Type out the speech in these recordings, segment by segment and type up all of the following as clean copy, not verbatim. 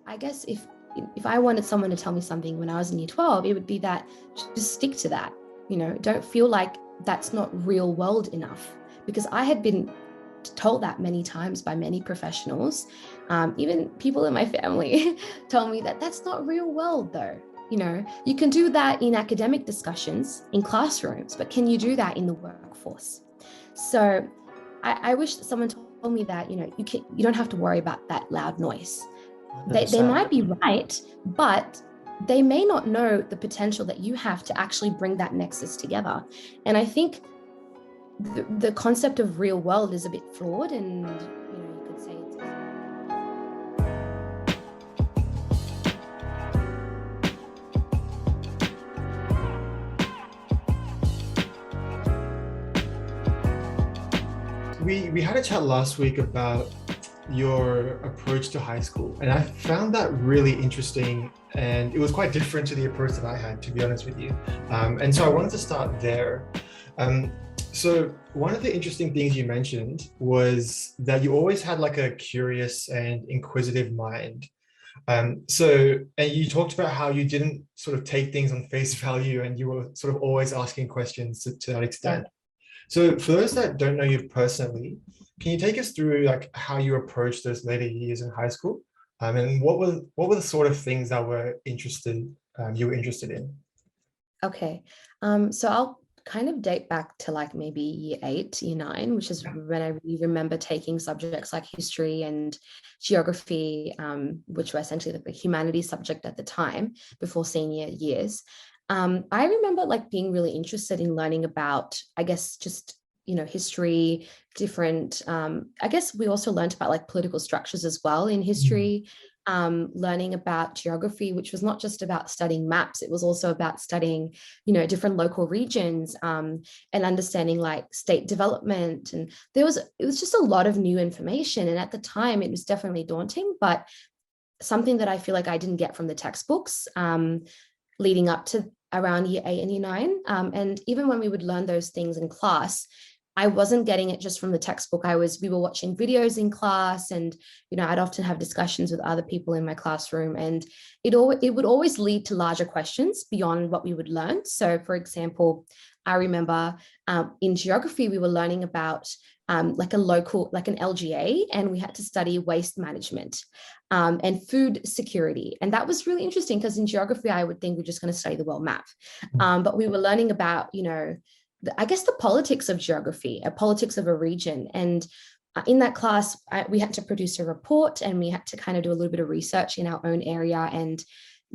I guess if I wanted someone to tell me something when I was in year 12, it would be that just stick to that. Don't feel like that's not real world enough, because I had been told that many times by many professionals. Even people in my family told me that that's not real world though. You can do that in academic discussions in classrooms, but can you do that in the workforce? So I wish that someone told me that, you don't have to worry about that loud noise. They 100%. might be right, but they may not know the potential that you have to actually bring that nexus together. And I think the concept of real world is a bit flawed, and you could say it's We had a chat last week about your approach to high school, and I found that really interesting, and it was quite different to the approach that I had, to be honest with you. And so I wanted to start there. So one of the interesting things you mentioned was that you always had like a curious and inquisitive mind. And you talked about how you didn't sort of take things on face value, and you were sort of always asking questions to that yeah. extent. So for those that don't know you personally, can you take us through like how you approached those later years in high school? And what were the sort of things that you were interested in? Okay. So I'll kind of date back to like maybe year 8, year 9, which is when I really remember taking subjects like history and geography, which were essentially like the humanities subject at the time before senior years. I remember like being really interested in learning about, I guess, just history, different. I guess we also learned about like political structures as well in history. Learning about geography, which was not just about studying maps, it was also about studying, different local regions, and understanding like state development. And it was just a lot of new information. And at the time, it was definitely daunting, but something that I feel like I didn't get from the textbooks leading up to around year 8 and year 9. And even when we would learn those things in class, I wasn't getting it just from the textbook. We were watching videos in class, and I'd often have discussions with other people in my classroom, and it would always lead to larger questions beyond what we would learn. So, for example, I remember in geography we were learning about like an LGA, and we had to study waste management and food security, and that was really interesting because in geography I would think we're just going to study the world map, but we were learning about I guess the politics of geography, a politics of a region. And in that class, we had to produce a report, and we had to kind of do a little bit of research in our own area and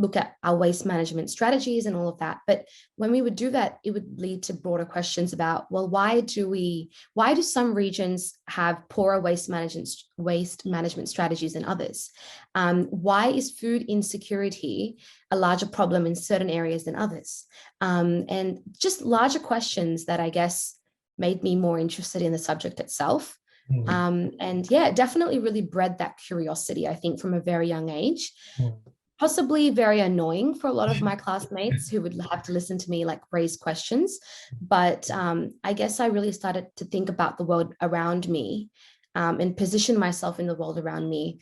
look at our waste management strategies and all of that. But when we would do that, it would lead to broader questions about, well, why do some regions have poorer waste management strategies than others? Why is food insecurity a larger problem in certain areas than others? And just larger questions that I guess made me more interested in the subject itself. Mm, And yeah, it definitely really bred that curiosity, I think, from a very young age. mm. Possibly very annoying for a lot of my classmates who would have to listen to me like raise questions. But I guess I really started to think about the world around me, and position myself in the world around me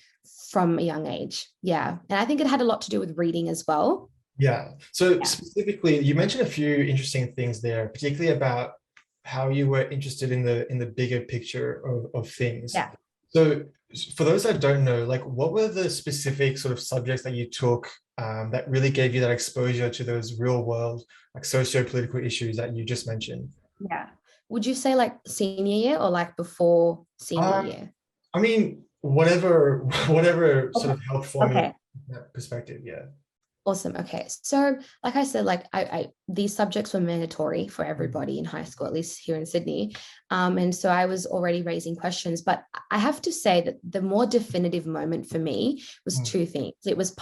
from a young age. Yeah. And I think it had a lot to do with reading as well. Yeah. So Yeah. specifically, you mentioned a few interesting things there, particularly about how you were interested in the bigger picture of things. Yeah. So for those that don't know, like what were the specific sort of subjects that you took that really gave you that exposure to those real world, like socio-political issues that you just mentioned? Yeah. Would you say like senior year or like before senior Um, year? I mean, whatever sort Okay. of helped form you Okay. that perspective. Yeah. Awesome. Okay. So, like I said, like these subjects were mandatory for everybody in high school, at least here in Sydney. And so I was already raising questions, but I have to say that the more definitive moment for me was Mm, two things. It was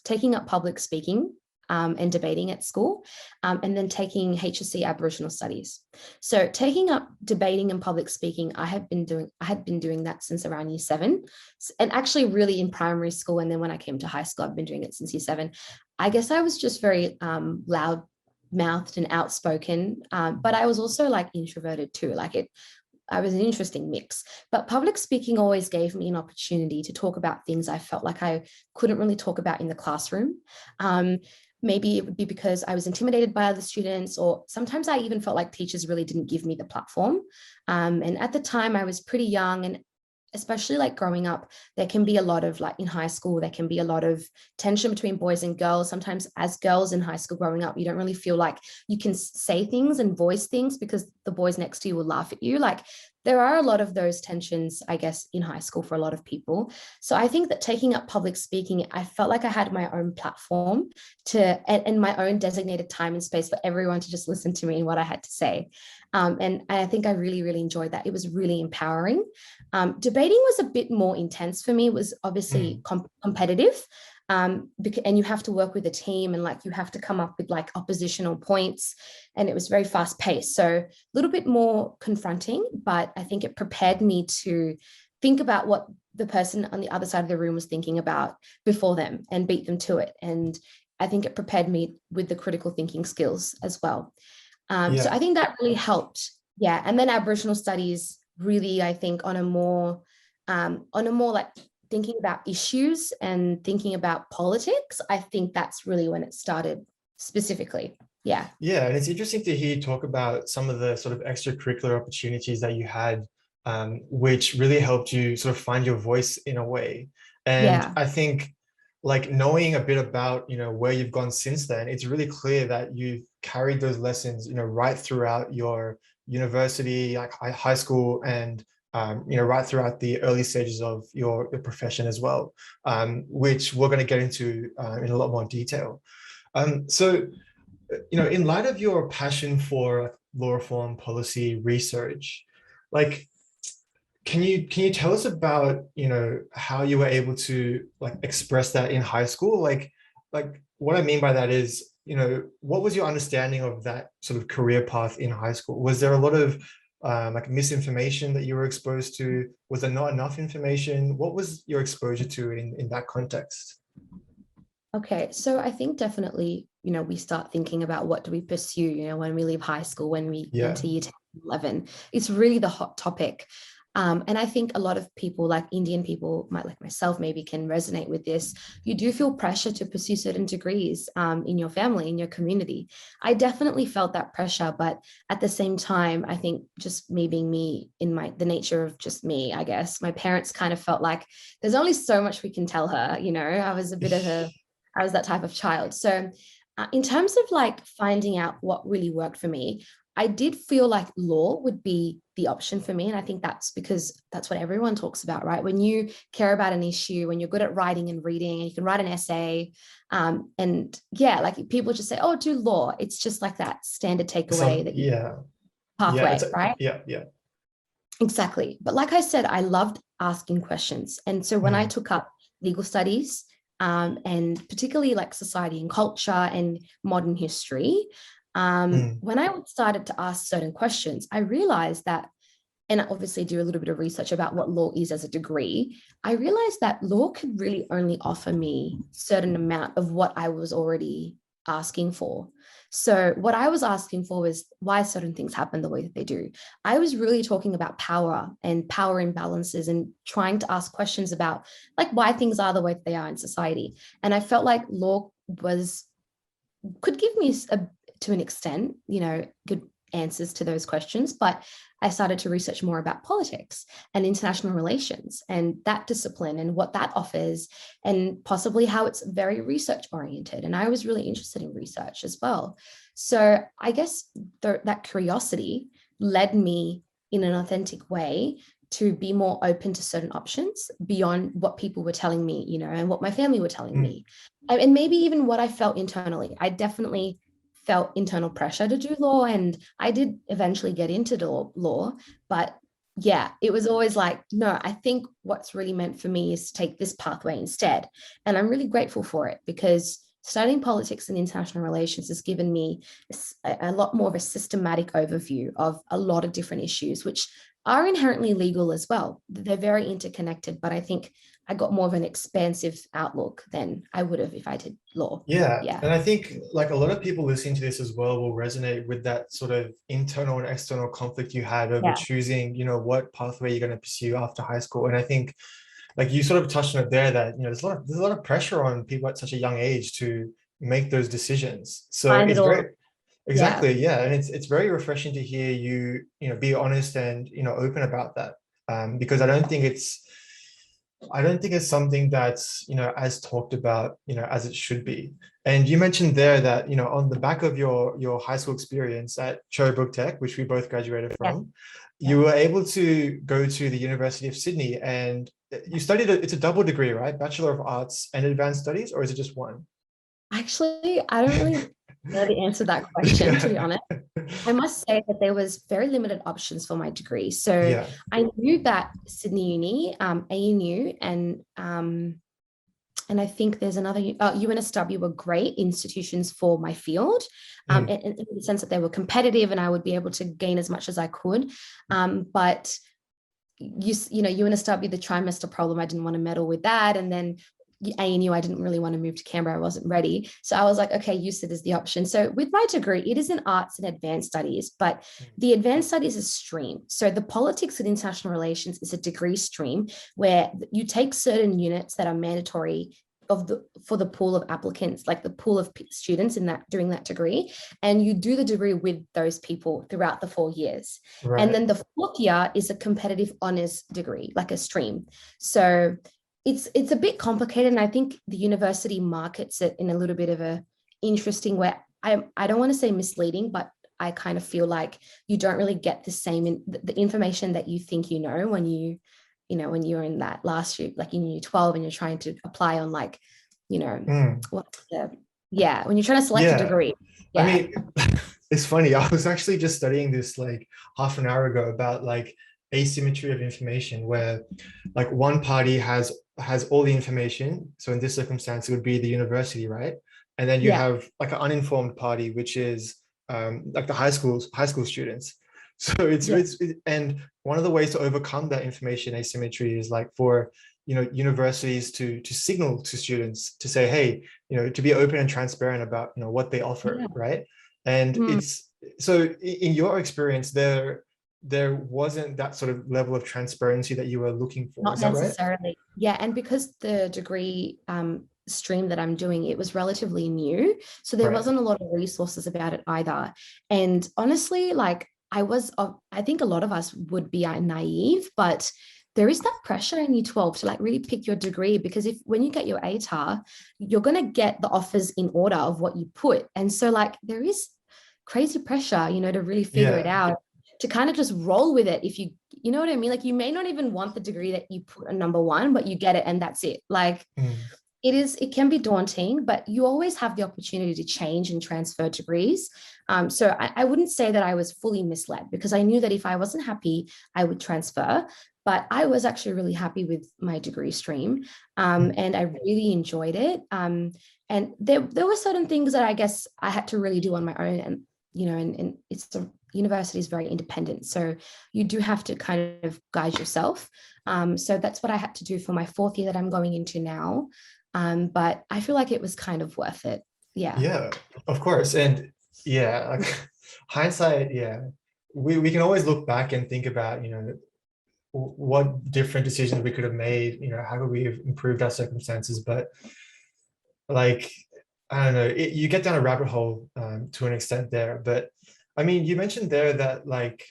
taking up public speaking, and debating at school, and then taking HSC Aboriginal Studies. So taking up debating and public speaking, I had been doing that since around year 7, and actually really in primary school. And then when I came to high school, I've been doing it since year 7. I guess I was just very loud mouthed and outspoken, but I was also like introverted too. Like I was an interesting mix. But public speaking always gave me an opportunity to talk about things I felt like I couldn't really talk about in the classroom. Maybe it would be because I was intimidated by other students, or sometimes I even felt like teachers really didn't give me the platform. And at the time I was pretty young, and especially like growing up, there can be a lot of, like in high school, there can be a lot of tension between boys and girls. Sometimes as girls in high school growing up, you don't really feel like you can say things and voice things because the boys next to you will laugh at you. Like there are a lot of those tensions, I guess, in high school for a lot of people. So I think that taking up public speaking, I felt like I had my own platform and my own designated time and space for everyone to just listen to me and what I had to say. And I think I really, really enjoyed that. It was really empowering. Debating was a bit more intense for me. It was obviously competitive. And you have to work with a team, and like you have to come up with like oppositional points, and it was very fast paced. So a little bit more confronting, but I think it prepared me to think about what the person on the other side of the room was thinking about before them and beat them to it. And I think it prepared me with the critical thinking skills as well. So I think that really helped. Yeah. And then Aboriginal studies really, I think on a more like thinking about issues and thinking about politics, I think that's really when it started specifically. Yeah. Yeah, and it's interesting to hear you talk about some of the sort of extracurricular opportunities that you had, which really helped you sort of find your voice in a way. And Yeah. I think like knowing a bit about, where you've gone since then, it's really clear that you've carried those lessons, right throughout your university, like high school, and right throughout the early stages of your profession as well, which we're going to get into in a lot more detail. So, in light of your passion for law reform policy research, like, can you tell us about, how you were able to like express that in high school? Like what I mean by that is, what was your understanding of that sort of career path in high school? Was there a lot of like misinformation that you were exposed to? Was there not enough information? What was your exposure to in that context? Okay, so I think definitely, we start thinking about what do we pursue, when we leave high school, when we Yeah. enter year 10, 11. It's really the hot topic. And I think a lot of people, like Indian people, like myself, maybe can resonate with this. You do feel pressure to pursue certain degrees in your family, in your community. I definitely felt that pressure, but at the same time, I think just me being me in the nature of just me, I guess, my parents kind of felt like there's only so much we can tell her. I was that type of child. So in terms of like finding out what really worked for me, I did feel like law would be the option for me. And I think that's because that's what everyone talks about, right? When you care about an issue, when you're good at writing and reading, and you can write an essay, and yeah, like people just say, oh, do law. It's just like that standard takeaway that you pathway, right? Yeah. Exactly. But like I said, I loved asking questions. And so when I took up legal studies, and particularly like society and culture and modern history, when I started to ask certain questions, I realized that, and I obviously do a little bit of research about what law is as a degree, I realized that law could really only offer me a certain amount of what I was already asking for. So what I was asking for was why certain things happen the way that they do. I was really talking about power and power imbalances and trying to ask questions about like why things are the way that they are in society. And I felt like law could give me to an extent, good answers to those questions. But I started to research more about politics and international relations and that discipline and what that offers, and possibly how it's very research oriented. And I was really interested in research as well. So I guess that curiosity led me in an authentic way to be more open to certain options beyond what people were telling me, and what my family were telling me. And maybe even what I felt internally. I definitely felt internal pressure to do law, and I did eventually get into law, but yeah, it was always like, no, I think what's really meant for me is to take this pathway instead. And I'm really grateful for it, because studying politics and international relations has given me a lot more of a systematic overview of a lot of different issues, which are inherently legal as well. They're very interconnected, but I think I got more of an expansive outlook than I would have if I did law. Yeah, Yeah. and I think like a lot of people listening to this as well will resonate with that sort of internal and external conflict you had over Yeah. choosing, what pathway you're going to pursue after high school. And I think like you sort of touched on it there that, there's a lot of pressure on people at such a young age to make those decisions. So Find it it's all. very Yeah. exactly, yeah, and it's very refreshing to hear you, be honest and open about that, because I don't think it's something that's, as talked about, as it should be. And you mentioned there that, on the back of your high school experience at Cherrybrook Tech, which we both graduated Yeah. from, you were able to go to the University of Sydney and you studied, it's a double degree, right? Bachelor of Arts and Advanced Studies, or is it just one? Actually, I don't really know the answer to that question, to be Yeah. honest. I must say that there was very limited options for my degree. So Yeah. I knew that Sydney Uni, ANU, and I think there's another, UNSW were great institutions for my field, Mm. in the sense that they were competitive and I would be able to gain as much as I could. But UNSW, the trimester problem, I didn't want to meddle with that. And then ANU, I didn't really want to move to Canberra. I wasn't ready. So I was like, okay, USYD is the option. So with my degree, it is in arts and advanced studies, but the advanced studies is a stream. So the politics and international relations is a degree stream where you take certain units that are mandatory for the pool of applicants, like the pool of students in that doing that degree, and you do the degree with those people throughout the 4 years. And Right. then the fourth year is a competitive honors degree, like a stream. So it's a bit complicated, and I think the university markets it in a little bit of a interesting way. I don't want to say misleading, but I kind of feel like you don't really get the information that you think when when you're in that last year, like in year 12, and you're trying to apply on Mm. what's when you're trying to select a Yeah. degree. I Yeah. mean, it's funny. I was actually just studying this like half an hour ago about like asymmetry of information, where like one party has all the information. So in this circumstance, it would be the university, right? And then you Yeah. have like an uninformed party, which is like the high school students. So and one of the ways to overcome that information asymmetry is like for universities to signal to students to say, hey, to be open and transparent about what they offer, Yeah. right? And Mm. it's so in your experience there wasn't that sort of level of transparency that you were looking for, Not is that right? necessarily. Yeah. And because the degree stream that I'm doing, it was relatively new. So there Right. wasn't a lot of resources about it either. And honestly, like I think a lot of us would be naive, but there is that pressure in year 12 to like really pick your degree, because when you get your ATAR, you're going to get the offers in order of what you put. And so like there is crazy pressure, to really figure it Yeah. out, to kind of just roll with it. If you know what I mean? Like you may not even want the degree that you put a number one, but you get it and that's it. Like Mm. it can be daunting, but you always have the opportunity to change and transfer degrees. So I wouldn't say that I was fully misled, because I knew that if I wasn't happy, I would transfer. But I was actually really happy with my degree stream, and I really enjoyed it. And there were certain things that I guess I had to really do on my own, and and it's the university is very independent, so you do have to kind of guide yourself. So that's what I had to do for my fourth year that I'm going into now. But I feel like it was kind of worth it. Yeah. Yeah, of course. And yeah, like hindsight, yeah, we can always look back and think about, what different decisions we could have made, how could we have improved our circumstances. But like, I don't know, you get down a rabbit hole to an extent there. But I mean, you mentioned there that like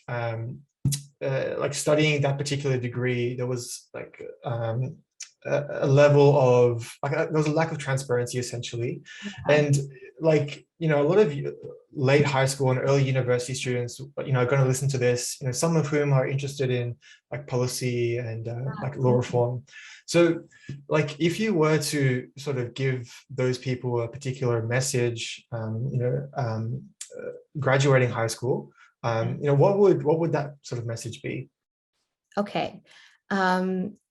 studying that particular degree, there was like a level of like there was a lack of transparency essentially, and like a lot of late high school and early university students are going to listen to this, some of whom are interested in like policy and like law reform. So like if you were to sort of give those people a particular message, graduating high school, what would that sort of message be? Okay.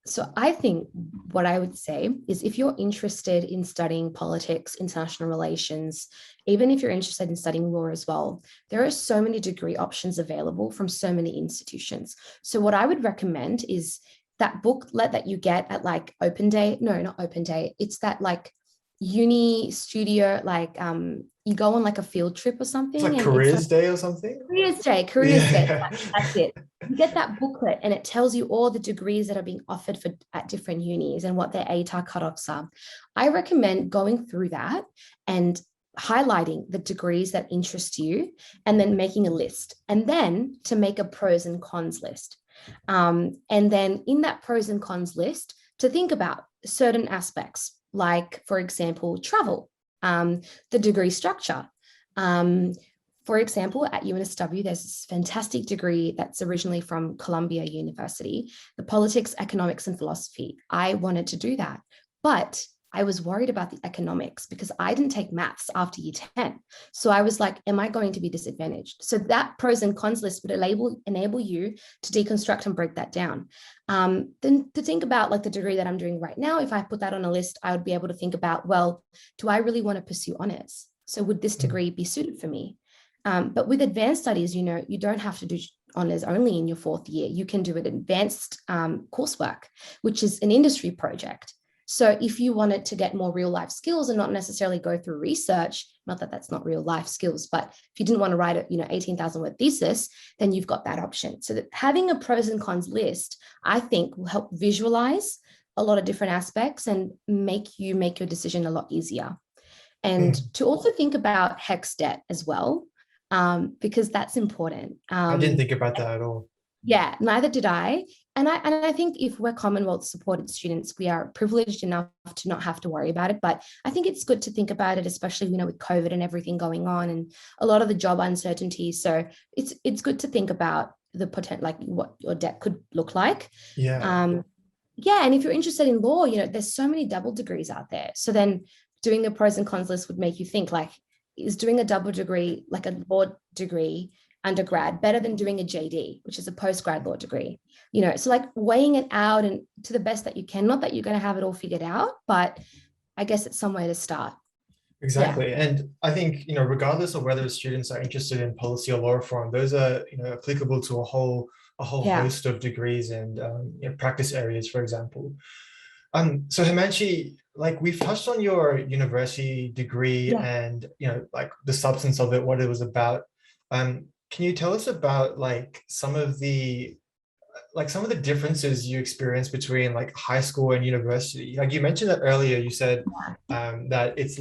So I think what I would say is, if you're interested in studying politics, international relations, even if you're interested in studying law as well, there are so many degree options available from so many institutions. So what I would recommend is that booklet that you get at like open day, no, not open day, it's that like uni studio, like you go on like a field trip or It's like something, and it's like careers day or something. careers day, Yeah. that's it. You get that booklet and it tells you all the degrees that are being offered for at different unis and what their ATAR cutoffs are. I recommend going through that and highlighting the degrees that interest you and then making a list, and then to make a pros and cons list. And then in that pros and cons list, to think about certain aspects, like, for example, travel, the degree structure. For example, at UNSW, there's this fantastic degree that's originally from Columbia University, the politics, economics, and philosophy. I wanted to do that, but I was worried about the economics because I didn't take maths after year 10. So I was like, am I going to be disadvantaged? So that pros and cons list would enable you to deconstruct and break that down. Then to think about like the degree that I'm doing right now, if I put that on a list, I would be able to think about, well, do I really want to pursue honors? So would this degree be suited for me? But with advanced studies, you know, you don't have to do honors only in your fourth year. You can do an advanced coursework, which is an industry project. So if you wanted to get more real life skills and not necessarily go through research, not that that's not real life skills, but if you didn't want to write a 18,000 word thesis, then you've got that option. So that having a pros and cons list, I think, will help visualize a lot of different aspects and make you make your decision a lot easier. And to also think about HEX debt as well, because that's important. I didn't think about that at all. Yeah, neither did I. And I think if we're Commonwealth supported students, we are privileged enough to not have to worry about it. But I think it's good to think about it, especially, with COVID and everything going on and a lot of the job uncertainty. So it's good to think about the potential, like what your debt could look like. Yeah. Yeah. And if you're interested in law, there's so many double degrees out there. So then doing a pros and cons list would make you think, like, is doing a double degree, like a law degree undergrad, better than doing a JD, which is a postgrad law degree? So like weighing it out and to the best that you can, not that you're going to have it all figured out, but I guess it's somewhere to start. Exactly. Yeah. And I think, regardless of whether students are interested in policy or law reform, those are, applicable to a whole host of degrees and practice areas, for example. So Hemanshi, like we've touched on your university degree and, like the substance of it, what it was about. Can you tell us about like some of the differences you experienced between like high school and university? Like you mentioned that earlier, you said that there's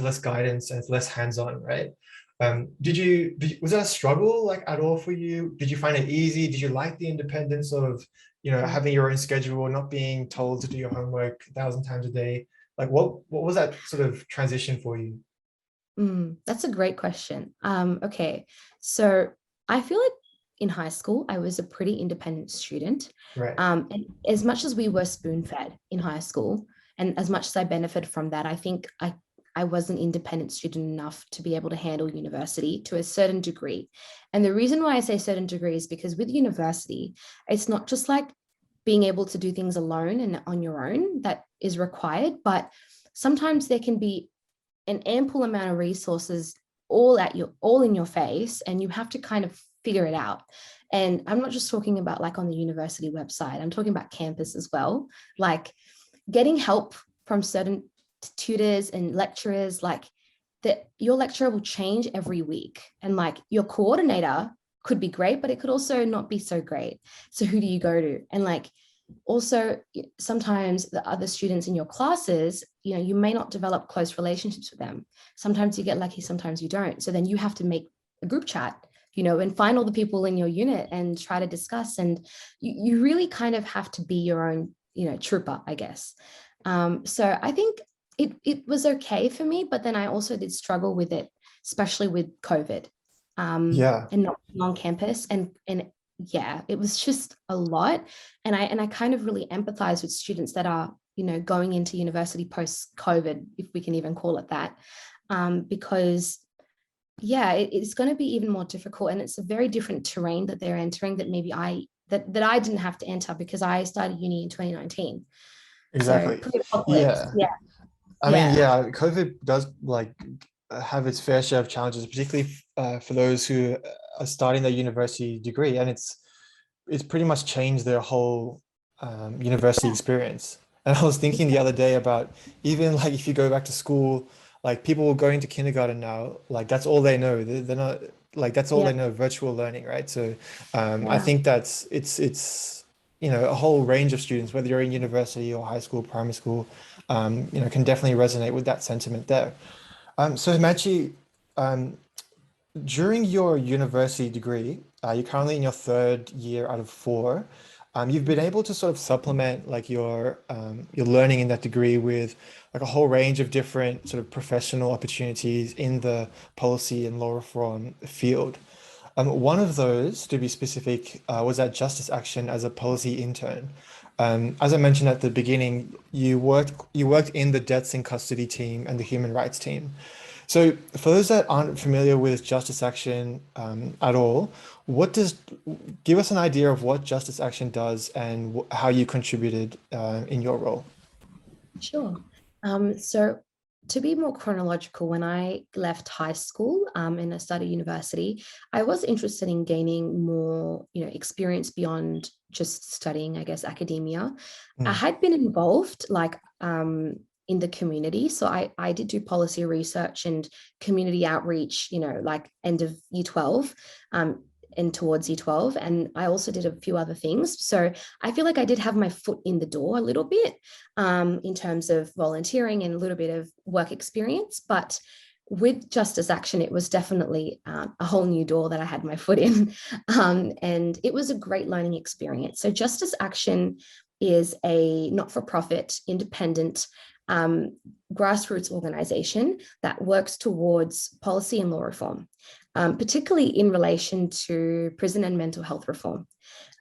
less guidance and it's less hands-on, right? Was that a struggle like at all for you? Did you find it easy? Did you like the independence of, having your own schedule, not being told to do your homework 1,000 times a day? Like what was that sort of transition for you? That's a great question. Okay, so I feel like in high school, I was a pretty independent student. Right. And as much as we were spoon-fed in high school, and as much as I benefited from that, I think I was an independent student enough to be able to handle university to a certain degree. And the reason why I say certain degree is because with university, it's not just like being able to do things alone and on your own that is required, but sometimes there can be an ample amount of resources all in your face, and you have to kind of figure it out. And I'm not just talking about like on the university website, I'm talking about campus as well, like getting help from certain tutors and lecturers, like that your lecturer will change every week, and like your coordinator could be great, but it could also not be so great. So who do you go to? And like also sometimes the other students in your classes, you may not develop close relationships with them. Sometimes you get lucky, sometimes you don't. So then you have to make a group chat, and find all the people in your unit and try to discuss. And you really kind of have to be your own, trooper, I guess. So I think it was okay for me, but then I also did struggle with it, especially with COVID and not being on campus. And yeah, it was just a lot. And I kind of really empathize with students that are, going into university post-COVID, if we can even call it that, because yeah, it's going to be even more difficult, and it's a very different terrain that they're entering that maybe I didn't have to enter because I started uni in 2019. Exactly. So yeah. I mean, COVID does like have its fair share of challenges, particularly for those who are starting their university degree, and it's pretty much changed their whole university experience. And I was thinking the other day about even like if you go back to school, like people going to kindergarten now, like that's all they know. They're not like that's all Yeah, they know, virtual learning, right? So I yeah, think that's it's a whole range of students, whether you're in university or high school, primary school, can definitely resonate with that sentiment there. So Himachi, um, during your university degree, you're currently in your third year out of four. You've been able to sort of supplement like your learning in that degree with like a whole range of different sort of professional opportunities in the policy and law reform field. One of those, to be specific, was at Justice Action as a policy intern. As I mentioned at the beginning, you worked in the debts in custody team and the human rights team. So, for those that aren't familiar with Justice Action at all, what does give us an idea of what Justice Action does and how you contributed in your role? sure. So to be more chronological, when I left high school and I started university, I was interested in gaining more, experience beyond just studying, I guess, academia. I Mm, had been involved in the community. So I did do policy research and community outreach, like end of year 12. And towards year 12. And I also did a few other things. So I feel like I did have my foot in the door a little bit in terms of volunteering and a little bit of work experience. But with Justice Action, it was definitely a whole new door that I had my foot in. And it was a great learning experience. So Justice Action is a not-for-profit, independent grassroots organization that works towards policy and law reform, particularly in relation to prison and mental health reform.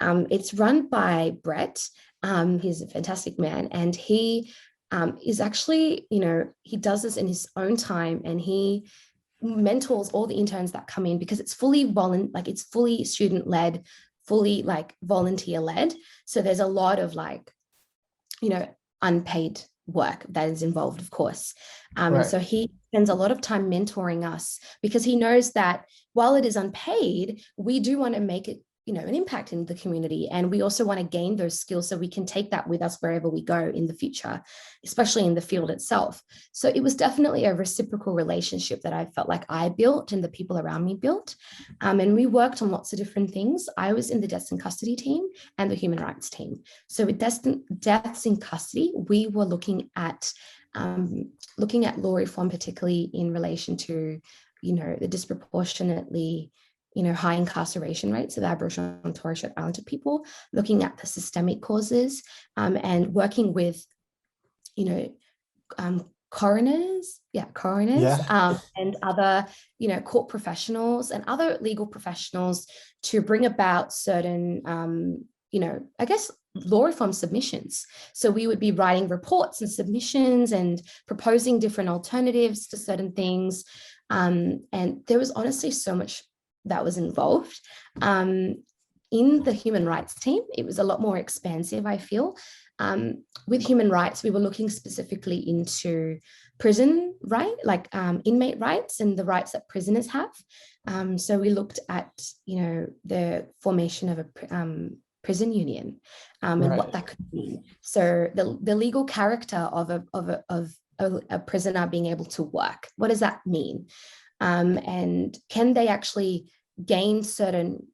It's run by Brett. He's a fantastic man, and he is actually, he does this in his own time, and he mentors all the interns that come in because it's it's fully student led, fully like volunteer led. So there's a lot of unpaid work that is involved, of course. And right. so he spends a lot of time mentoring us because he knows that while it is unpaid, we do want to make it, an impact in the community. And we also want to gain those skills so we can take that with us wherever we go in the future, especially in the field itself. So it was definitely a reciprocal relationship that I felt like I built and the people around me built. And we worked on lots of different things. I was in the deaths in custody team and the human rights team. So with deaths in custody, we were looking at law reform, particularly in relation to, the disproportionately high incarceration rates of Aboriginal and Torres Strait Islander people, looking at the systemic causes, and working with, coroners, Yeah. and other, court professionals and other legal professionals to bring about certain, I guess, law reform submissions. So we would be writing reports and submissions and proposing different alternatives to certain things. And there was honestly so much that was involved. In the human rights team, it was a lot more expansive, I feel. With human rights, we were looking specifically into prison inmate rights and the rights that prisoners have. So we looked at, the formation of a prison union and what Right. that could mean. So the legal character of a prisoner being able to work. What does that mean? And can they actually gain certain,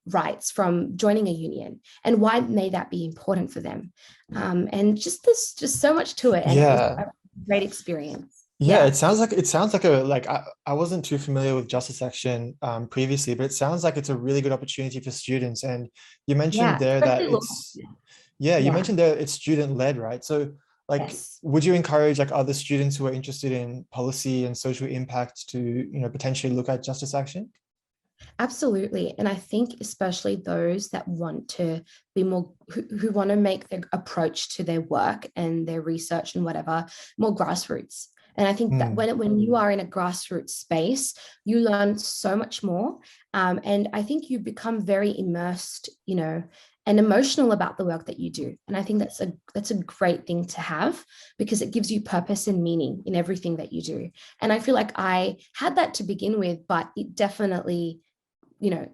rights from joining a union, and why may that be important for them? And there's just so much to it, and it was Yeah. a great experience. Yeah, Yeah, it sounds like a like I wasn't too familiar with Justice Action previously, but it sounds like it's a really good opportunity for students. And you mentioned yeah, there that especially law. it's yeah, you Yeah, mentioned there it's student led, right? So like yes. would you encourage like other students who are interested in policy and social impact to, potentially look at Justice Action? Absolutely. And I think especially those that want to be more, who want to make their approach to their work and their research and whatever more grassroots. And I think that Mm, when you are in a grassroots space, you learn so much more. And I think you become very immersed, and emotional about the work that you do. And I think that's a great thing to have because it gives you purpose and meaning in everything that you do. And I feel like I had that to begin with, but it definitely, you know,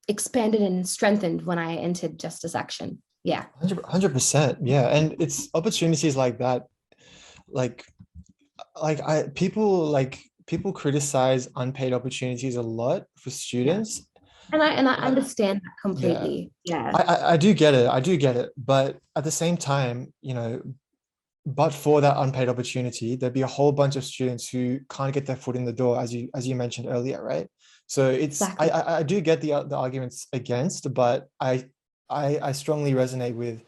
expanded and strengthened when I entered Justice Action. Yeah, 100%. Yeah. And it's opportunities like that, like, people criticize unpaid opportunities a lot for yeah. students. And I But understand that yeah, completely. Yeah, I do get it. I do get it. But at the same time, but for that unpaid opportunity, there'd be a whole bunch of students who can't get their foot in the door, as you mentioned earlier, right? So it's exactly. I do get the arguments against, but I strongly resonate with,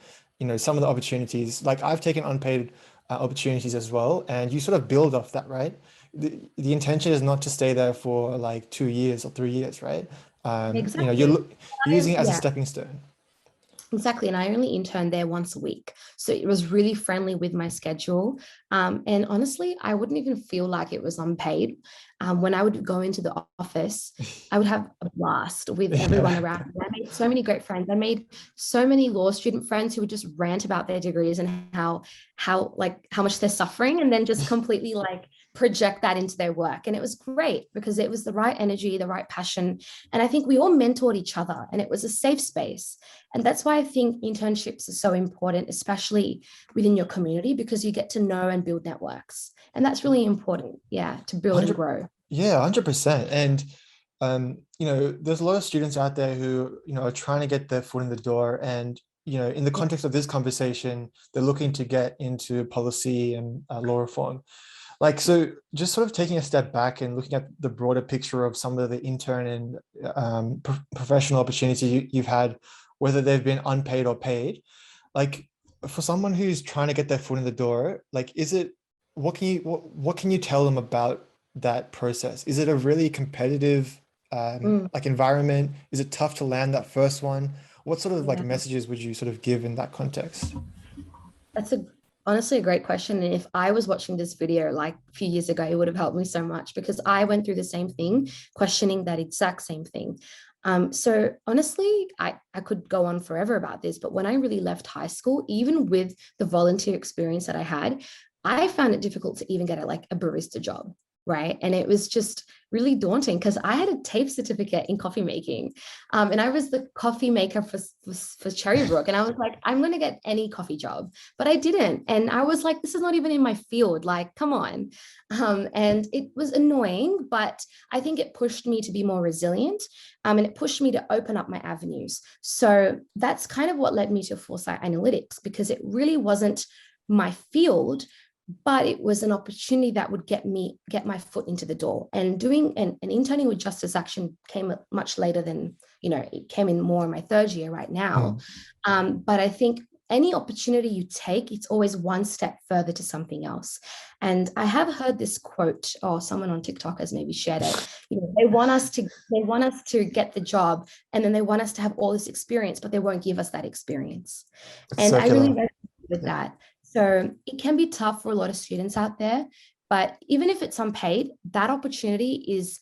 some of the opportunities. Like, I've taken unpaid opportunities as well, and you sort of build off that, right? The intention is not to stay there for like 2 years or 3 years, right? You're Exactly. you're using it as a Yeah. stepping stone. Exactly. And I only interned there once a week. So it was really friendly with my schedule. And honestly, I wouldn't even feel like it was unpaid. When I would go into the office, I would have a blast with everyone Yeah. around me. I made so many great friends. I made so many law student friends who would just rant about their degrees and how much they're suffering, and then just completely like project that into their work. And it was great because it was the right energy, the right passion. And I think we all mentored each other, and it was a safe space. And that's why I think internships are so important, especially within your community, because you get to know and build networks. And that's really important, yeah, to build and 100 grow. Yeah, 100%. And there's a lot of students out there who, are trying to get their foot in the door. And, in the Yeah, context of this conversation, they're looking to get into policy and law reform. Like, so just sort of taking a step back and looking at the broader picture of some of the intern and professional opportunities you've had, whether they've been unpaid or paid, like, for someone who's trying to get their foot in the door, like, what can you tell them about that process? Is it a really competitive mm, like environment? Is it tough to land that first one? What sort of like yeah. messages would you sort of give in that context? That's honestly a great question. And if I was watching this video like a few years ago, it would have helped me so much because I went through the same thing, questioning that exact same thing. So honestly, I could go on forever about this, but when I really left high school, even with the volunteer experience that I had, I found it difficult to even get a barista job, right? And it was just really daunting because I had a TAFE certificate in coffee making, and I was the coffee maker for Cherrybrook, and I was like, I'm going to get any coffee job, but I didn't, and I was like, this is not even in my field, like, come on. And it was annoying, but I think it pushed me to be more resilient, and it pushed me to open up my avenues. So that's kind of what led me to Foresight Analytics, because it really wasn't my field, but it was an opportunity that would get my foot into the door. And doing an interning with Justice Action came much later than, it came in more in my third year right now. Mm. But I think any opportunity you take, it's always one step further to something else. And I have heard this quote, or someone on TikTok has maybe shared it. They want us to get the job, and then they want us to have all this experience, but they won't give us that experience. It's And I really circular. resonate with Yeah. that. So it can be tough for a lot of students out there, but even if it's unpaid, that opportunity is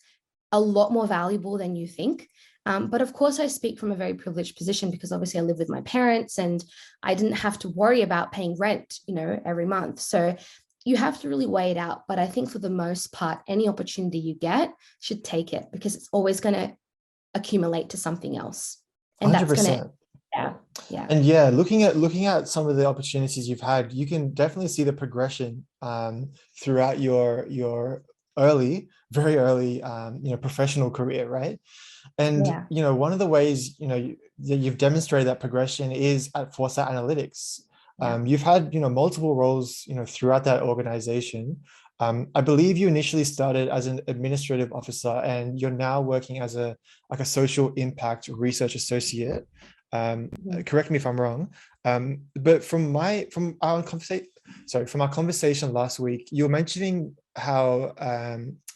a lot more valuable than you think. But of course, I speak from a very privileged position because obviously I live with my parents and I didn't have to worry about paying rent, every month. So you have to really weigh it out. But I think for the most part, any opportunity you get should take it because it's always going to accumulate to something else. And that's going to, 100%. yeah, yeah, And yeah, looking at some of the opportunities you've had, you can definitely see the progression throughout your very early, professional career, right? And yeah, one of the ways you've demonstrated that progression is at Foresight Analytics. yeah. You've had multiple roles throughout that organization. I believe you initially started as an administrative officer, and you're now working as a social impact research associate. Mhm. Correct me if I'm wrong. But from our conversation last week, you were mentioning how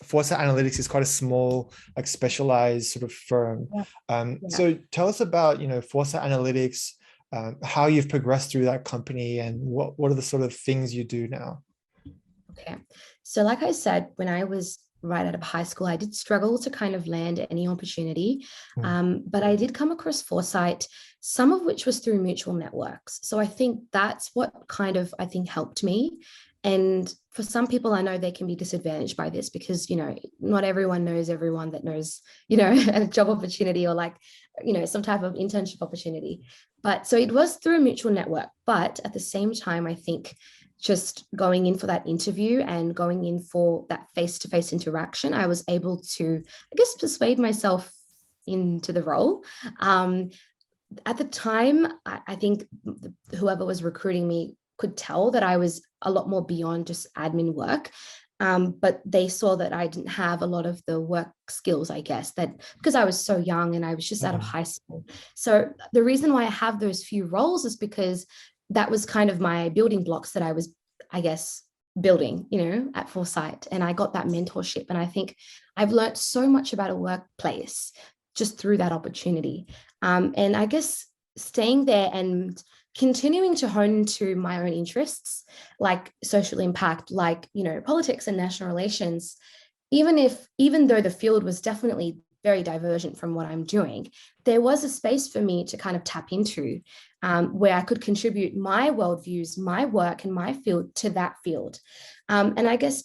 Foresight Analytics is quite a small, like, specialized sort of firm. Yeah, yeah. So tell us about Foresight Analytics, how you've progressed through that company, and what are the sort of things you do now? Okay. So, like I said, when I was right out of high school, I did struggle to kind of land any opportunity. Mm. But I did come across Foresight, some of which was through mutual networks. So I think that's what kind of, I think, helped me. And for some people, I know they can be disadvantaged by this because, not everyone knows everyone that knows, a job opportunity or like, some type of internship opportunity. But so it was through a mutual network. But at the same time, I think just going in for that interview and going in for that face-to-face interaction, I was able to, I guess, persuade myself into the role. At the time, I think whoever was recruiting me could tell that I was a lot more beyond just admin work. But they saw that I didn't have a lot of the work skills, I guess, that because I was so young and I was just out of high school. So the reason why I have those few roles is because that was kind of my building blocks that I was, I guess, building, at Foresight. And I got that mentorship. And I think I've learned so much about a workplace just through that opportunity. And I guess staying there and continuing to hone into my own interests, like social impact, like, politics and national relations, even though the field was definitely very divergent from what I'm doing, there was a space for me to kind of tap into where I could contribute my worldviews, my work and my field to that field. And I guess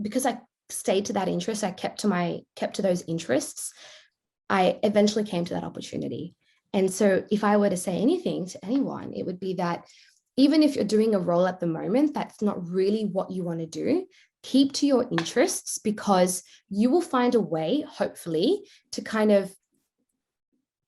because I stayed to that interest, I kept to those interests, I eventually came to that opportunity. And so if I were to say anything to anyone, it would be that even if you're doing a role at the moment, that's not really what you want to do, keep to your interests because you will find a way, hopefully, to kind of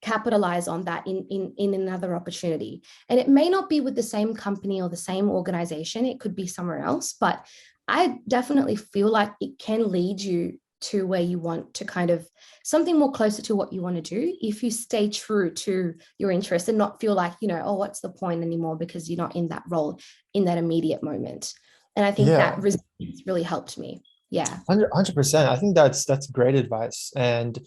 capitalize on that in another opportunity. And it may not be with the same company or the same organization, it could be somewhere else, but I definitely feel like it can lead you to where you want to kind of something more closer to what you want to do if you stay true to your interests and not feel like, oh, what's the point anymore because you're not in that role in that immediate moment. And I think that resilience really helped me. Yeah. 100%. I think that's great advice. And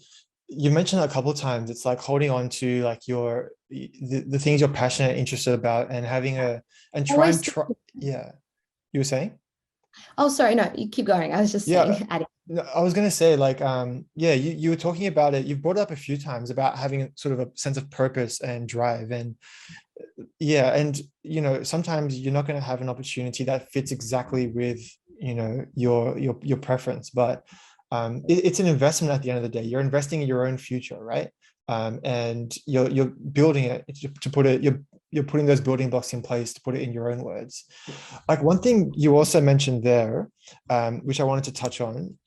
you mentioned a couple of times, it's like holding on to like the things you're passionate and interested about and having yeah. You were saying? Oh, sorry. No, you keep going. I was just saying, adding. No, I was going to say like, you were talking about it. You've brought it up a few times about having sort of a sense of purpose and drive. And and, sometimes you're not going to have an opportunity that fits exactly with, your preference, but it's an investment at the end of the day. You're investing in your own future, right? And you're building it to put it, you're putting those building blocks in place to put it in your own words. Like one thing you also mentioned there, which I wanted to touch on,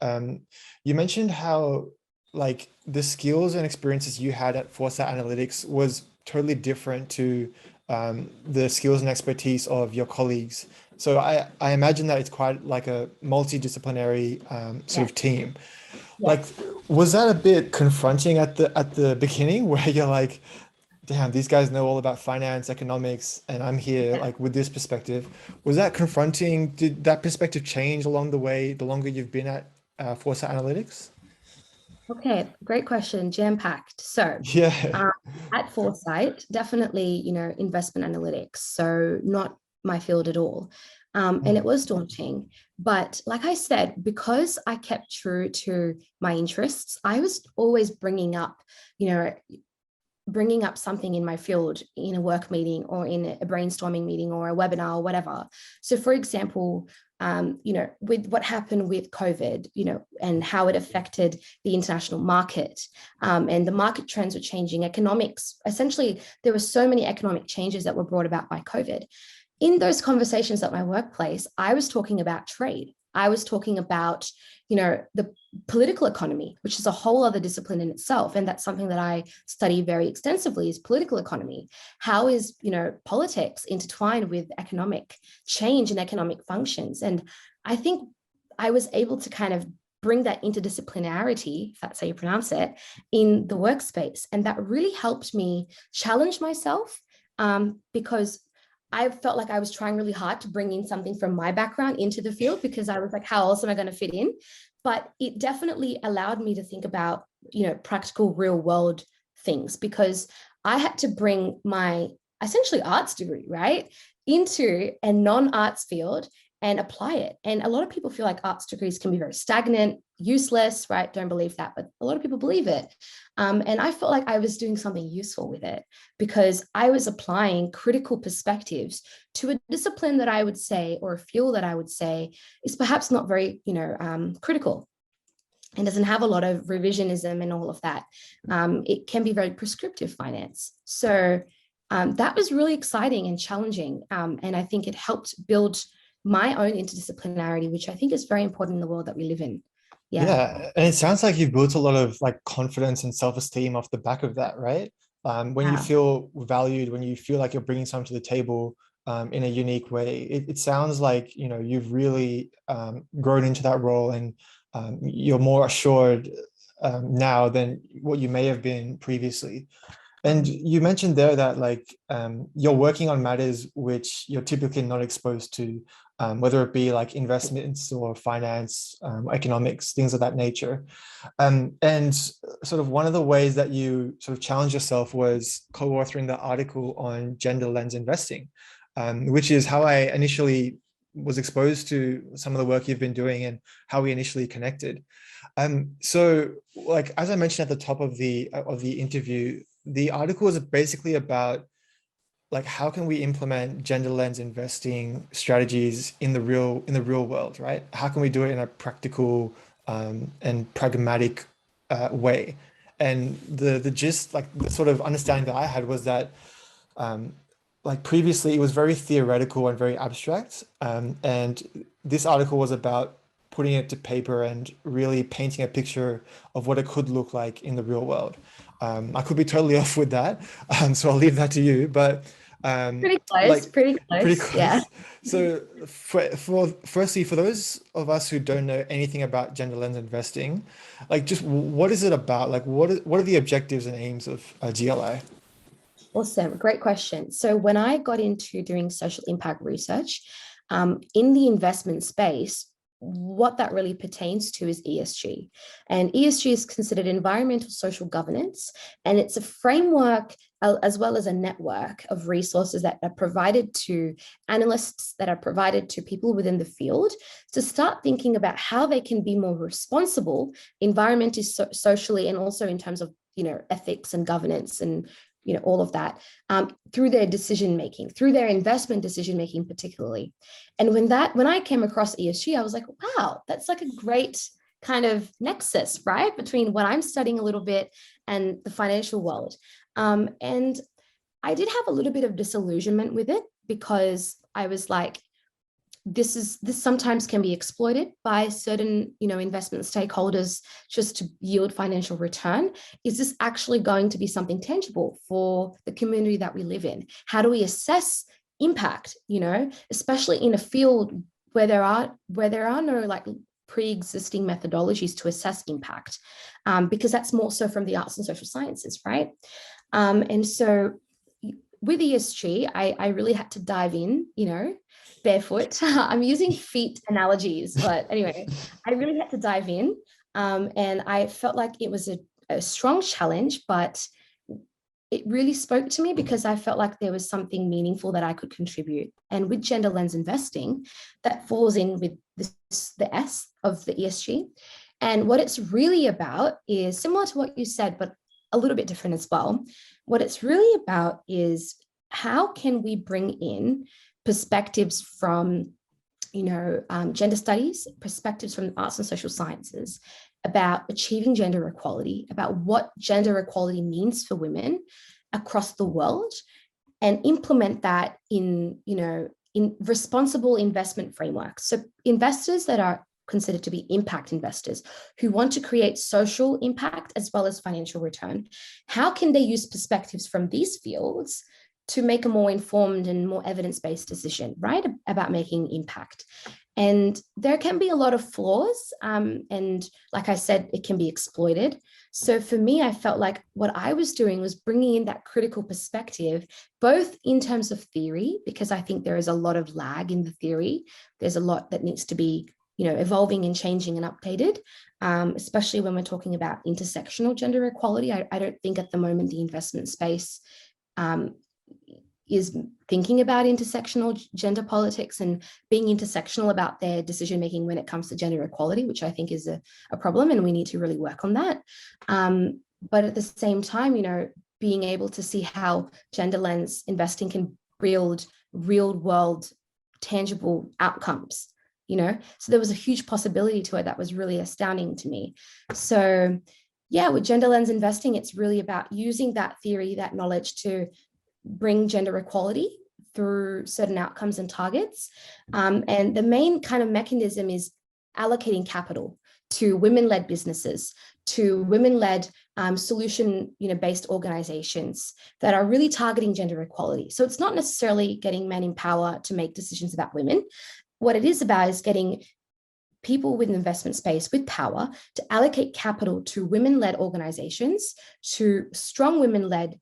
you mentioned how like the skills and experiences you had at Foresight Analytics was totally different to the skills and expertise of your colleagues. So I imagine that it's quite like a multidisciplinary sort of team. Yeah. Like, was that a bit confronting at the beginning where you're like, damn, these guys know all about finance, economics, and I'm here like with this perspective. Was that confronting? Did that perspective change along the way, the longer you've been at Foresight Analytics? Okay, great question, jam-packed. So Yeah. at Foresight, definitely, investment analytics. So not my field at all. And it was daunting. But like I said, because I kept true to my interests, I was always bringing up something in my field in a work meeting or in a brainstorming meeting or a webinar or whatever. So for example, with what happened with COVID, and how it affected the international market, and the market trends were changing, economics, essentially, there were so many economic changes that were brought about by COVID. In those conversations at my workplace, I was talking about trade. I was talking about, the political economy, which is a whole other discipline in itself. And that's something that I study very extensively is political economy. How is, politics intertwined with economic change and economic functions? And I think I was able to kind of bring that interdisciplinarity, if that's how you pronounce it, in the workspace. And that really helped me challenge myself because I felt like I was trying really hard to bring in something from my background into the field because I was like, how else am I going to fit in? But it definitely allowed me to think about, practical real world things because I had to bring my essentially arts degree, right, into a non-arts field and apply it. And a lot of people feel like arts degrees can be very stagnant, useless, right? Don't believe that, but a lot of people believe it. And I felt like I was doing something useful with it because I was applying critical perspectives to a discipline that I would say, or a field that I would say is perhaps not very, critical and doesn't have a lot of revisionism and all of that. It can be very prescriptive finance. So that was really exciting and challenging. And I think it helped build my own interdisciplinarity, which I think is very important in the world that we live in. Yeah, and it sounds like you've built a lot of like confidence and self-esteem off the back of that, right? When you feel valued, when you feel like you're bringing something to the table in a unique way, it sounds like, you've really grown into that role, and you're more assured now than what you may have been previously. And you mentioned there that like you're working on matters which you're typically not exposed to, whether it be like investments or finance, economics, things of that nature. And sort of one of the ways that you sort of challenged yourself was co-authoring the article on gender lens investing, which is how I initially was exposed to some of the work you've been doing and how we initially connected. So like, as I mentioned at the top of the interview, the article is basically about like, how can we implement gender lens investing strategies in the real world, right? How can we do it in a practical and pragmatic way? And the gist, like the sort of understanding that I had was that like previously it was very theoretical and very abstract, and this article was about putting it to paper and really painting a picture of what it could look like in the real world. I could be totally off with that, so I'll leave that to you. But Pretty close, like pretty pretty close. Yeah. close. So firstly, for those of us who don't know anything about gender lens investing, like just what is it about? Like what are the objectives and aims of GLI? Awesome. Great question. So when I got into doing social impact research in the investment space, what that really pertains to is ESG. And ESG is considered environmental social governance, and it's a framework as well as a network of resources that are provided to analysts, that are provided to people within the field to start thinking about how they can be more responsible environmentally, socially, and also in terms of ethics and governance and all of that through their decision making, through their investment decision making, particularly. And when I came across ESG, I was like, wow, that's like a great kind of nexus, right, between what I'm studying a little bit and the financial world. And I did have a little bit of disillusionment with it because I was like, this sometimes can be exploited by certain investment stakeholders just to yield financial return. Is this actually going to be something tangible for the community that we live in? How do we assess impact, especially in a field where there are no like pre-existing methodologies to assess impact, because that's more so from the arts and social sciences, right? And so with ESG, I really had to dive in, barefoot. I'm using feet analogies, but anyway, I really had to dive in. And I felt like it was a strong challenge, but it really spoke to me because I felt like there was something meaningful that I could contribute. And with gender lens investing, that falls in with the S of the ESG. And what it's really about is similar to what you said, but a little bit different as well. What it's really about is how can we bring in perspectives from, gender studies, perspectives from the arts and social sciences about achieving gender equality, about what gender equality means for women across the world, and implement that in responsible investment frameworks. So investors that are considered to be impact investors who want to create social impact as well as financial return, how can they use perspectives from these fields to make a more informed and more evidence-based decision, right, about making impact? And there can be a lot of flaws. And like I said, it can be exploited. So for me, I felt like what I was doing was bringing in that critical perspective, both in terms of theory, because I think there is a lot of lag in the theory. There's a lot that needs to be evolving and changing and updated, especially when we're talking about intersectional gender equality. I don't think at the moment the investment space is thinking about intersectional gender politics and being intersectional about their decision making when it comes to gender equality, which I think is a problem, and we need to really work on that. But at the same time, being able to see how gender lens investing can build real world tangible outcomes, so there was a huge possibility to it that was really astounding to me. So yeah, with gender lens investing, it's really about using that theory, that knowledge, to bring gender equality through certain outcomes and targets. And the main kind of mechanism is allocating capital to women-led businesses, to women-led solution-based organizations that are really targeting gender equality. So it's not necessarily getting men in power to make decisions about women. What it is about is getting people with investment space with power to allocate capital to women-led organizations, to strong women-led,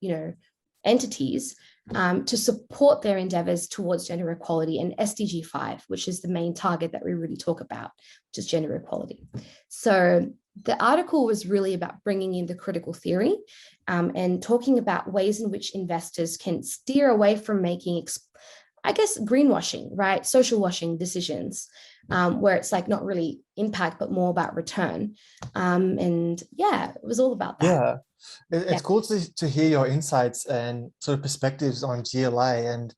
entities, to support their endeavors towards gender equality and SDG 5, which is the main target that we really talk about, which is gender equality. So the article was really about bringing in the critical theory and talking about ways in which investors can steer away from making, greenwashing, right? Social washing decisions, where it's like not really impact, but more about return. And yeah, it was all about that. Yeah, it's cool to hear your insights and sort of perspectives on GLI. And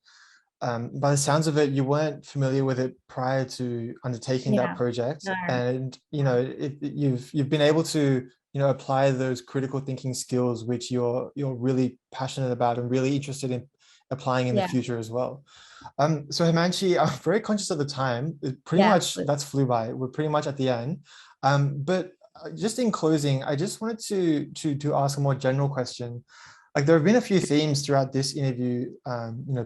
by the sounds of it, you weren't familiar with it prior to undertaking that project. No. And, you've been able to, apply those critical thinking skills, which you're really passionate about and really interested in applying in the future as well. So Hemanshi, I'm very conscious of the time. That's flew by. We're pretty much at the end. But just in closing, I just wanted to ask a more general question. Like, there have been a few themes throughout this interview,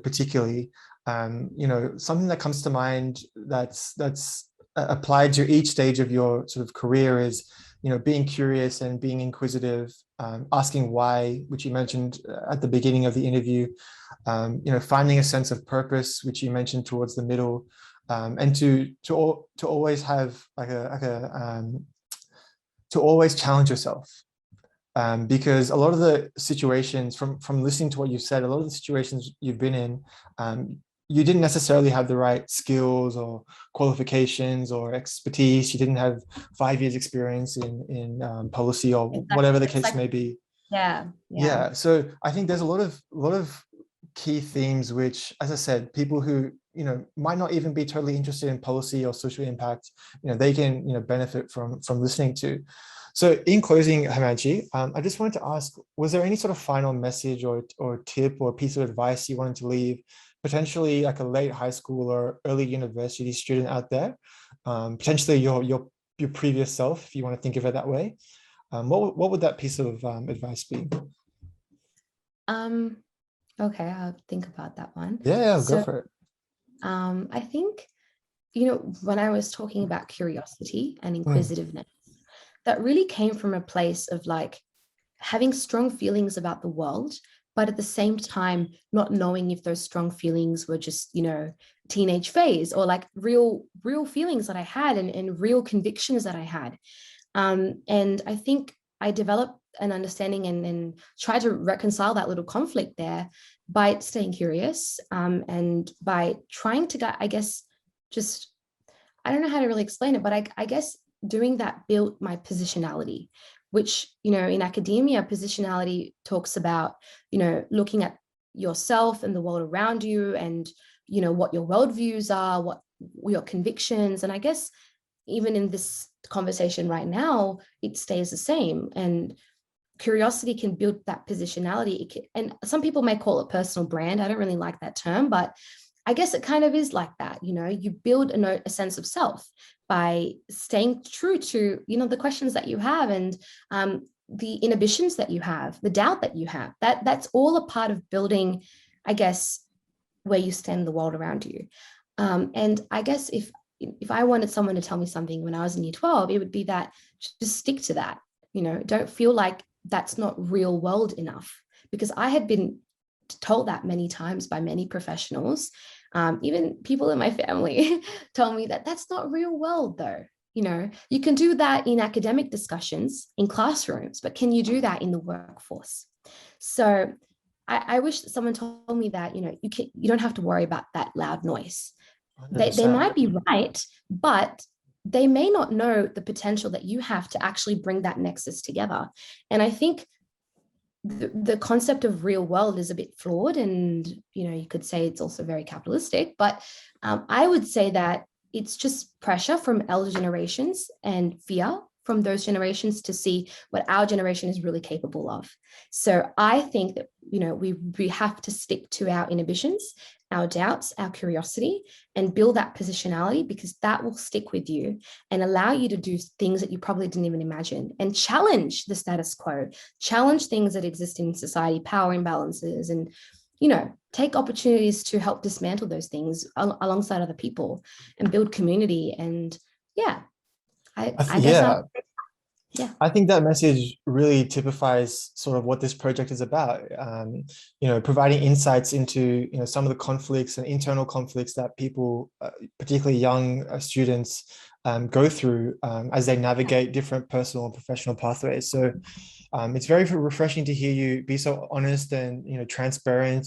particularly, something that comes to mind that's applied to each stage of your sort of career is, being curious and being inquisitive, asking why, which you mentioned at the beginning of the interview, finding a sense of purpose, which you mentioned towards the middle, and to always have to always challenge yourself. Because a lot of the situations, from listening to what you've said, a lot of the situations you've been in, you didn't necessarily have the right skills or qualifications or expertise. You didn't have 5 years experience in policy or whatever the case may be. Yeah. So I think there's a lot of key themes, which, as I said, people who might not even be totally interested in policy or social impact, they can benefit from listening to. So in closing, Hemanshi, I just wanted to ask, was there any sort of final message or tip or piece of advice you wanted to leave, potentially like a late high school or early university student out there, potentially your previous self, if you want to think of it that way? What would that piece of advice be? Okay, I'll think about that one. Yeah, go for it. I think, when I was talking about curiosity and inquisitiveness, that really came from a place of like having strong feelings about the world, but at the same time, not knowing if those strong feelings were just, teenage phase or like real feelings that I had and real convictions that I had. And I think I developed an understanding and tried to reconcile that little conflict there by staying curious and by trying to, I don't know how to really explain it, but I guess doing that built my positionality, which, in academia, positionality talks about, looking at yourself and the world around you and, what your worldviews are, what your convictions. And I guess even in this conversation right now, it stays the same. And curiosity can build that positionality. And some people may call it personal brand. I don't really like that term, but I guess it kind of is like that. You build a sense of self by staying true to, the questions that you have and the inhibitions that you have, the doubt that you have. That's all a part of building, I guess, where you stand in the world around you. And I guess if I wanted someone to tell me something when I was in year 12, it would be that just stick to that. Don't feel like that's not real world enough, because I had been told that many times by many professionals. Even people in my family told me that that's not real world though. You can do that in academic discussions in classrooms, but can you do that in the workforce? So I wish that someone told me that, you don't have to worry about that loud noise. They 100%. might be right, but they may not know the potential that you have to actually bring that nexus together. And I think the concept of real world is a bit flawed, and you could say it's also very capitalistic, but I would say that it's just pressure from elder generations and fear from those generations to see what our generation is really capable of. So I think that we have to stick to our inhibitions, our doubts, our curiosity, and build that positionality, because that will stick with you and allow you to do things that you probably didn't even imagine, and challenge the status quo, challenge things that exist in society, power imbalances, and take opportunities to help dismantle those things alongside other people and build community. And yeah, I guess Yeah, yeah. I think that message really typifies sort of what this project is about. Providing insights into some of the conflicts and internal conflicts that people, particularly young students, go through as they navigate different personal and professional pathways. So it's very refreshing to hear you be so honest and transparent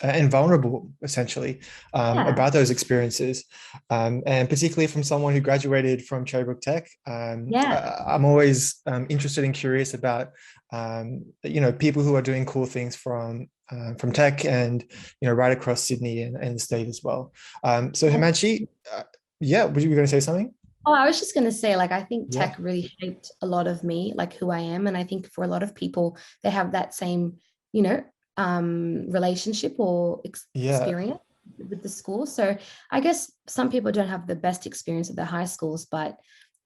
and vulnerable, essentially, about those experiences, and particularly from someone who graduated from Cherrybrook Tech. I'm always interested and curious about people who are doing cool things from tech and right across Sydney and the state as well. So Hemanshi, were you going to say something? Oh, I was just going to say, like, I think Yeah. tech really shaped a lot of me, like who I am. And I think for a lot of people, they have that same, relationship or Yeah. experience with the school. So I guess some people don't have the best experience at their high schools, but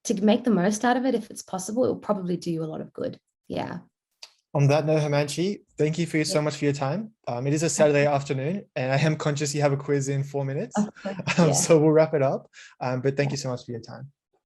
to make the most out of it, if it's possible, it will probably do you a lot of good. Yeah. On that note, Hemanshi, thank you so much for your time. It is a Saturday afternoon, and I am conscious you have a quiz in 4 minutes. Of course, yeah. So we'll wrap it up. But thank you so much for your time.